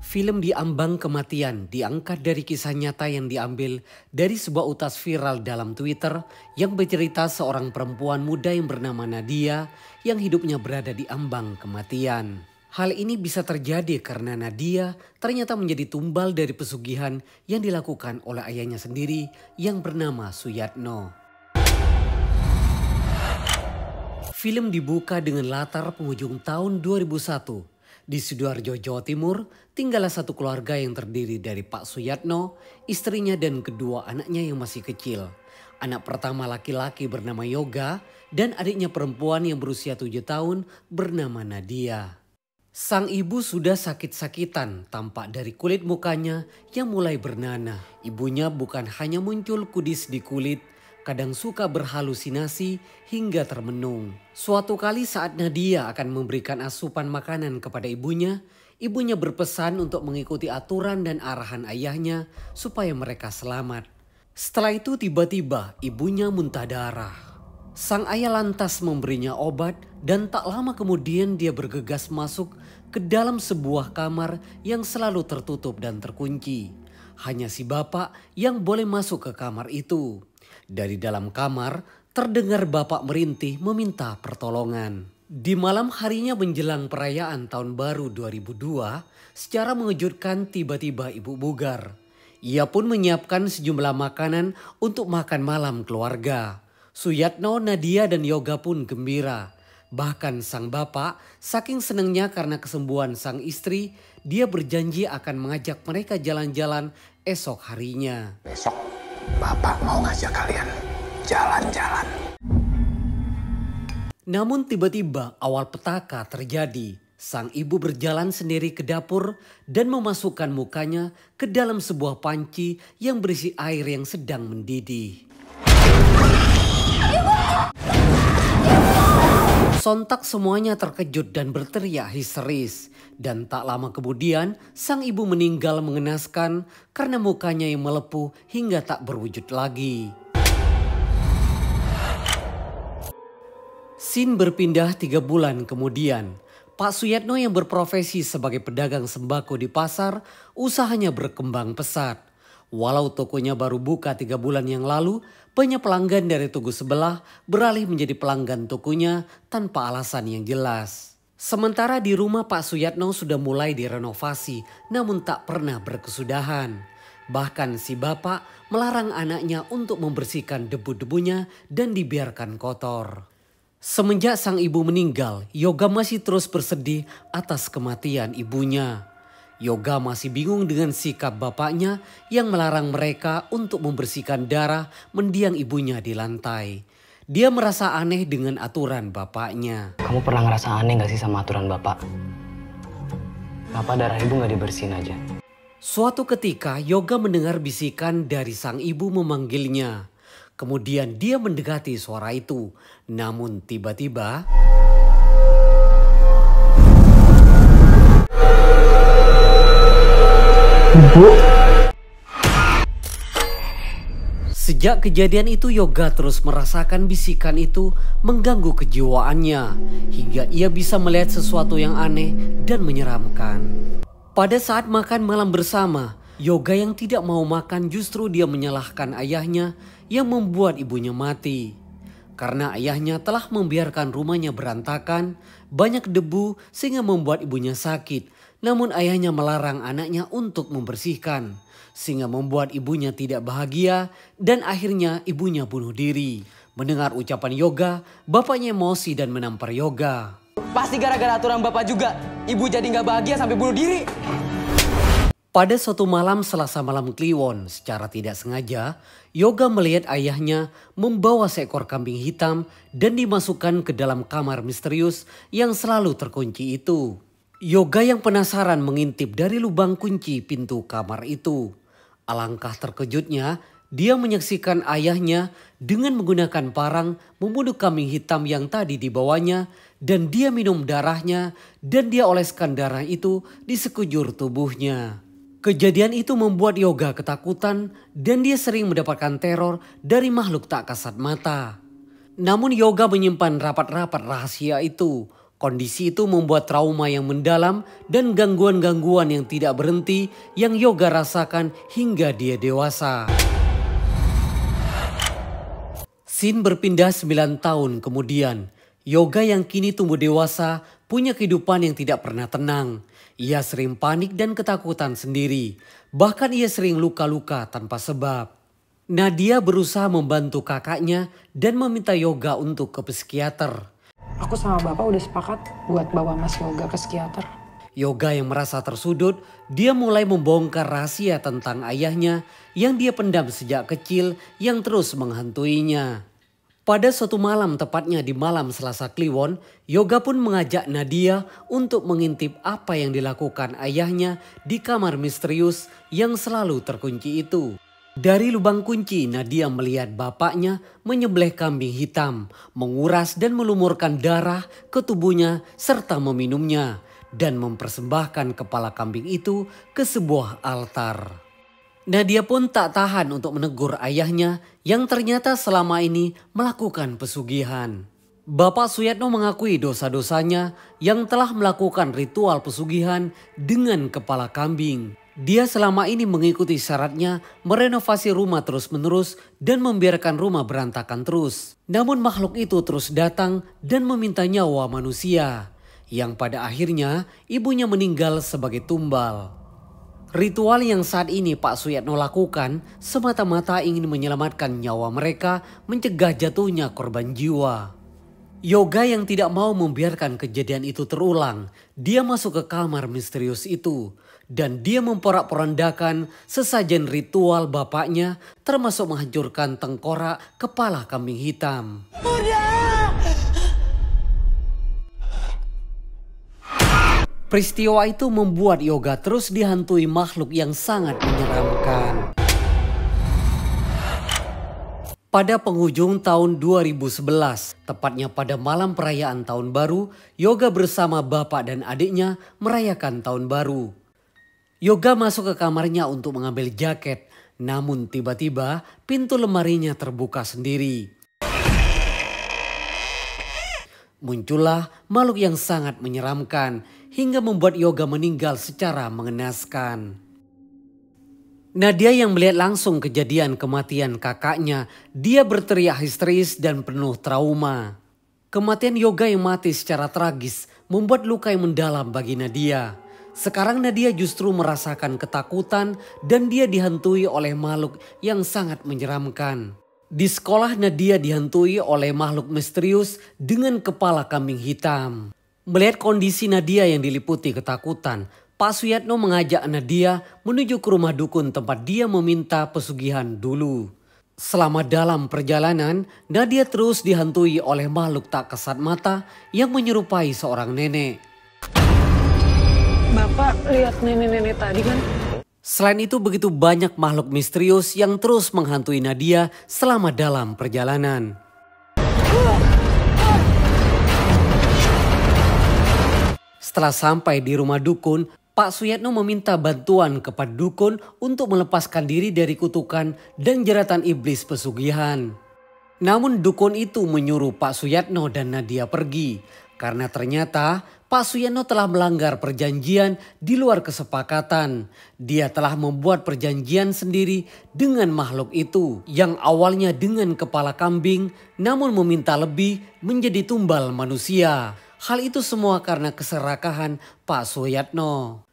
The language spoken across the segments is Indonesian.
Film Di Ambang Kematian diangkat dari kisah nyata yang diambil dari sebuah utas viral dalam Twitter yang bercerita seorang perempuan muda yang bernama Nadia yang hidupnya berada di ambang kematian. Hal ini bisa terjadi karena Nadia ternyata menjadi tumbal dari pesugihan yang dilakukan oleh ayahnya sendiri yang bernama Suyatno. Film dibuka dengan latar penghujung tahun 2001. Di Sidoarjo, Jawa Timur, tinggallah satu keluarga yang terdiri dari Pak Suyatno, istrinya dan kedua anaknya yang masih kecil. Anak pertama laki-laki bernama Yoga dan adiknya perempuan yang berusia 7 tahun bernama Nadia. Sang ibu sudah sakit-sakitan, tampak dari kulit mukanya yang mulai bernanah. Ibunya bukan hanya muncul kudis di kulit, kadang suka berhalusinasi hingga termenung. Suatu kali saat Nadia akan memberikan asupan makanan kepada ibunya, ibunya berpesan untuk mengikuti aturan dan arahan ayahnya supaya mereka selamat. Setelah itu tiba-tiba ibunya muntah darah. Sang ayah lantas memberinya obat dan tak lama kemudian dia bergegas masuk ke dalam sebuah kamar yang selalu tertutup dan terkunci. Hanya si bapak yang boleh masuk ke kamar itu. Dari dalam kamar terdengar bapak merintih meminta pertolongan. Di malam harinya menjelang perayaan tahun baru 2002, secara mengejutkan tiba-tiba ibu bugar. Ia pun menyiapkan sejumlah makanan untuk makan malam keluarga. Suyatno, Nadia dan Yoga pun gembira. Bahkan sang bapak saking senangnya karena kesembuhan sang istri, dia berjanji akan mengajak mereka jalan-jalan esok harinya. Besok Bapak mau ngajak kalian jalan-jalan. Namun tiba-tiba awal petaka terjadi. Sang ibu berjalan sendiri ke dapur dan memasukkan mukanya ke dalam sebuah panci yang berisi air yang sedang mendidih. Sontak semuanya terkejut dan berteriak histeris. Dan tak lama kemudian sang ibu meninggal mengenaskan karena mukanya yang melepuh hingga tak berwujud lagi. Scene berpindah 3 bulan kemudian. Pak Suyatno yang berprofesi sebagai pedagang sembako di pasar, usahanya berkembang pesat. Walau tokonya baru buka 3 bulan yang lalu, banyak pelanggan dari toko sebelah beralih menjadi pelanggan tokonya tanpa alasan yang jelas. Sementara di rumah Pak Suyatno sudah mulai direnovasi namun tak pernah berkesudahan. Bahkan si bapak melarang anaknya untuk membersihkan debu-debunya dan dibiarkan kotor. Semenjak sang ibu meninggal, Yoga masih terus bersedih atas kematian ibunya. Yoga masih bingung dengan sikap bapaknya yang melarang mereka untuk membersihkan darah mendiang ibunya di lantai. Dia merasa aneh dengan aturan bapaknya. Kamu pernah ngerasa aneh gak sih sama aturan bapak? Kenapa darah ibu gak dibersihin aja? Suatu ketika Yoga mendengar bisikan dari sang ibu memanggilnya. Kemudian dia mendekati suara itu. Namun tiba-tiba Ibu. Sejak kejadian itu Yoga terus merasakan bisikan itu mengganggu kejiwaannya. Hingga ia bisa melihat sesuatu yang aneh dan menyeramkan. Pada saat makan malam bersama, Yoga yang tidak mau makan justru dia menyalahkan ayahnya yang membuat ibunya mati. Karena ayahnya telah membiarkan rumahnya berantakan, banyak debu sehingga membuat ibunya sakit. Namun ayahnya melarang anaknya untuk membersihkan. Sehingga membuat ibunya tidak bahagia dan akhirnya ibunya bunuh diri. Mendengar ucapan Yoga, bapaknya emosi dan menampar Yoga. Pasti gara-gara aturan bapak juga, ibu jadi gak bahagia sampai bunuh diri. Pada suatu malam Selasa malam Kliwon, secara tidak sengaja, Yoga melihat ayahnya membawa seekor kambing hitam dan dimasukkan ke dalam kamar misterius yang selalu terkunci itu. Yoga yang penasaran mengintip dari lubang kunci pintu kamar itu. Alangkah terkejutnya, dia menyaksikan ayahnya dengan menggunakan parang membunuh kambing hitam yang tadi dibawanya dan dia minum darahnya dan dia oleskan darah itu di sekujur tubuhnya. Kejadian itu membuat Yoga ketakutan dan dia sering mendapatkan teror dari makhluk tak kasat mata. Namun Yoga menyimpan rapat-rapat rahasia itu. Kondisi itu membuat trauma yang mendalam dan gangguan-gangguan yang tidak berhenti yang Yoga rasakan hingga dia dewasa. Scene berpindah 9 tahun kemudian. Yoga yang kini tumbuh dewasa punya kehidupan yang tidak pernah tenang. Ia sering panik dan ketakutan sendiri. Bahkan ia sering luka-luka tanpa sebab. Nadia berusaha membantu kakaknya dan meminta Yoga untuk ke psikiater. Aku sama bapak udah sepakat buat bawa Mas Yoga ke psikiater. Yoga yang merasa tersudut, dia mulai membongkar rahasia tentang ayahnya yang dia pendam sejak kecil yang terus menghantuinya. Pada suatu malam, tepatnya di malam Selasa Kliwon, Yoga pun mengajak Nadia untuk mengintip apa yang dilakukan ayahnya di kamar misterius yang selalu terkunci itu. Dari lubang kunci, Nadia melihat bapaknya menyembelih kambing hitam, menguras dan melumurkan darah ke tubuhnya serta meminumnya dan mempersembahkan kepala kambing itu ke sebuah altar. Nadia pun tak tahan untuk menegur ayahnya yang ternyata selama ini melakukan pesugihan. Bapak Suyatno mengakui dosa-dosanya yang telah melakukan ritual pesugihan dengan kepala kambing. Dia selama ini mengikuti syaratnya merenovasi rumah terus-menerus dan membiarkan rumah berantakan terus. Namun makhluk itu terus datang dan meminta nyawa manusia. Yang pada akhirnya ibunya meninggal sebagai tumbal. Ritual yang saat ini Pak Suyatno lakukan semata-mata ingin menyelamatkan nyawa mereka, mencegah jatuhnya korban jiwa. Yoga yang tidak mau membiarkan kejadian itu terulang, dia masuk ke kamar misterius itu. Dan dia memporak-porandakan sesajen ritual bapaknya termasuk menghancurkan tengkorak kepala kambing hitam. Peristiwa itu membuat Yoga terus dihantui makhluk yang sangat menyeramkan. Pada penghujung tahun 2011, tepatnya pada malam perayaan tahun baru, Yoga bersama bapak dan adiknya merayakan tahun baru. Yoga masuk ke kamarnya untuk mengambil jaket, namun tiba-tiba pintu lemarinya terbuka sendiri. Muncullah makhluk yang sangat menyeramkan hingga membuat Yoga meninggal secara mengenaskan. Nadia yang melihat langsung kejadian kematian kakaknya, dia berteriak histeris dan penuh trauma. Kematian Yoga yang mati secara tragis membuat luka yang mendalam bagi Nadia. Sekarang Nadia justru merasakan ketakutan dan dia dihantui oleh makhluk yang sangat menyeramkan. Di sekolah Nadia dihantui oleh makhluk misterius dengan kepala kambing hitam. Melihat kondisi Nadia yang diliputi ketakutan, Pak Suyatno mengajak Nadia menuju ke rumah dukun tempat dia meminta pesugihan dulu. Selama dalam perjalanan, Nadia terus dihantui oleh makhluk tak kasat mata yang menyerupai seorang nenek. Bapak lihat nenek-nenek tadi kan? Selain itu begitu banyak makhluk misterius yang terus menghantui Nadia selama dalam perjalanan. Setelah sampai di rumah dukun, Pak Suyatno meminta bantuan kepada dukun untuk melepaskan diri dari kutukan dan jeratan iblis pesugihan. Namun dukun itu menyuruh Pak Suyatno dan Nadia pergi karena ternyata Pak Suyatno telah melanggar perjanjian di luar kesepakatan. Dia telah membuat perjanjian sendiri dengan makhluk itu yang awalnya dengan kepala kambing namun meminta lebih menjadi tumbal manusia. Hal itu semua karena keserakahan Pak Suyatno.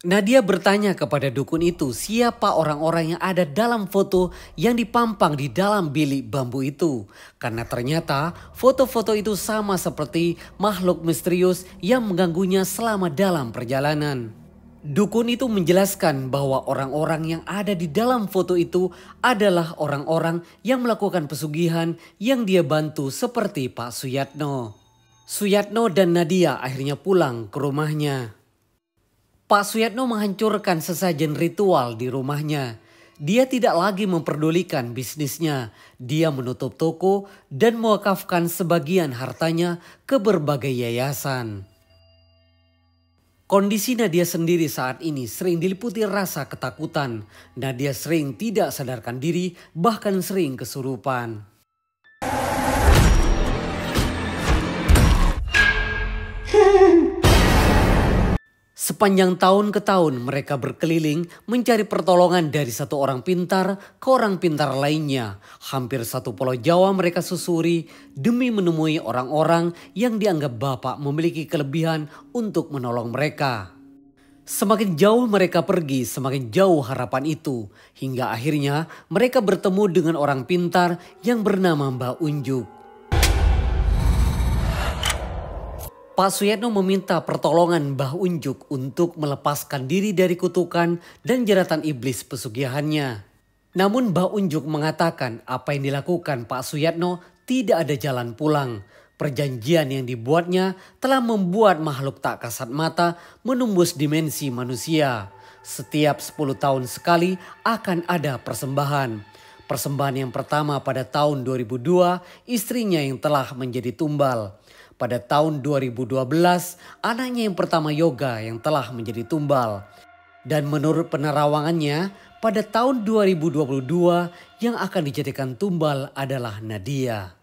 Nadia bertanya kepada dukun itu siapa orang-orang yang ada dalam foto yang dipampang di dalam bilik bambu itu. Karena ternyata foto-foto itu sama seperti makhluk misterius yang mengganggunya selama dalam perjalanan. Dukun itu menjelaskan bahwa orang-orang yang ada di dalam foto itu adalah orang-orang yang melakukan pesugihan yang dia bantu seperti Pak Suyatno. Suyatno dan Nadia akhirnya pulang ke rumahnya. Pak Suyatno menghancurkan sesajen ritual di rumahnya. Dia tidak lagi memperdulikan bisnisnya. Dia menutup toko dan mewakafkan sebagian hartanya ke berbagai yayasan. Kondisi Nadia sendiri saat ini sering diliputi rasa ketakutan. Nadia sering tidak sadarkan diri, bahkan sering kesurupan. Sepanjang tahun ke tahun mereka berkeliling mencari pertolongan dari satu orang pintar ke orang pintar lainnya. Hampir satu pulau Jawa mereka susuri demi menemui orang-orang yang dianggap bapak memiliki kelebihan untuk menolong mereka. Semakin jauh mereka pergi, semakin jauh harapan itu. Hingga akhirnya mereka bertemu dengan orang pintar yang bernama Mbah Unjuk. Pak Suyatno meminta pertolongan Mbah Unjuk untuk melepaskan diri dari kutukan dan jeratan iblis pesugihannya. Namun Mbah Unjuk mengatakan apa yang dilakukan Pak Suyatno tidak ada jalan pulang. Perjanjian yang dibuatnya telah membuat makhluk tak kasat mata menembus dimensi manusia. Setiap 10 tahun sekali akan ada persembahan. Persembahan yang pertama pada tahun 2002 istrinya yang telah menjadi tumbal. Pada tahun 2012, anaknya yang pertama Yoga yang telah menjadi tumbal. Dan menurut penerawangannya, pada tahun 2022 yang akan dijadikan tumbal adalah Nadia.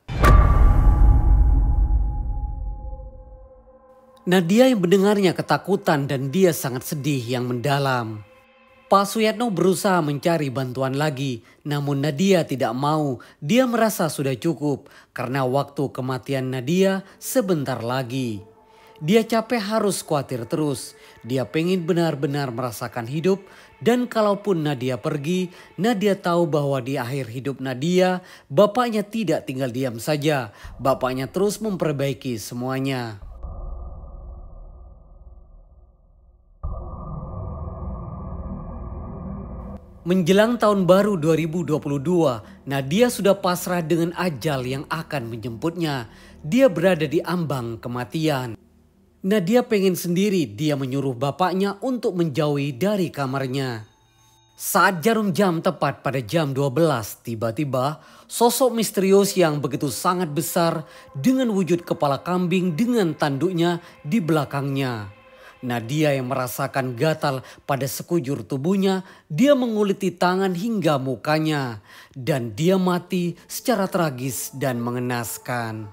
Nadia yang mendengarnya ketakutan dan dia sangat sedih yang mendalam. Pak Suyatno berusaha mencari bantuan lagi, namun Nadia tidak mau. Dia merasa sudah cukup karena waktu kematian Nadia sebentar lagi. Dia capek harus khawatir terus. Dia pengen benar-benar merasakan hidup dan kalaupun Nadia pergi, Nadia tahu bahwa di akhir hidup Nadia, bapaknya tidak tinggal diam saja. Bapaknya terus memperbaiki semuanya. Menjelang tahun baru 2022, Nadia sudah pasrah dengan ajal yang akan menjemputnya. Dia berada di ambang kematian. Nadia pengen sendiri, dia menyuruh bapaknya untuk menjauhi dari kamarnya. Saat jarum jam tepat pada jam 12, tiba-tiba sosok misterius yang begitu sangat besar dengan wujud kepala kambing dengan tanduknya di belakangnya. Nadia yang merasakan gatal pada sekujur tubuhnya, dia menguliti tangan hingga mukanya. Dan dia mati secara tragis dan mengenaskan.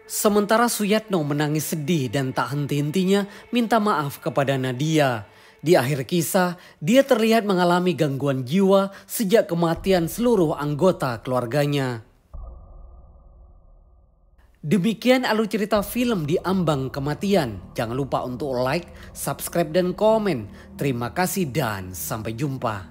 Sementara Suyatno menangis sedih dan tak henti-hentinya minta maaf kepada Nadia. Di akhir kisah, dia terlihat mengalami gangguan jiwa sejak kematian seluruh anggota keluarganya. Demikian alur cerita film Di Ambang Kematian. Jangan lupa untuk like, subscribe, dan komen. Terima kasih dan sampai jumpa.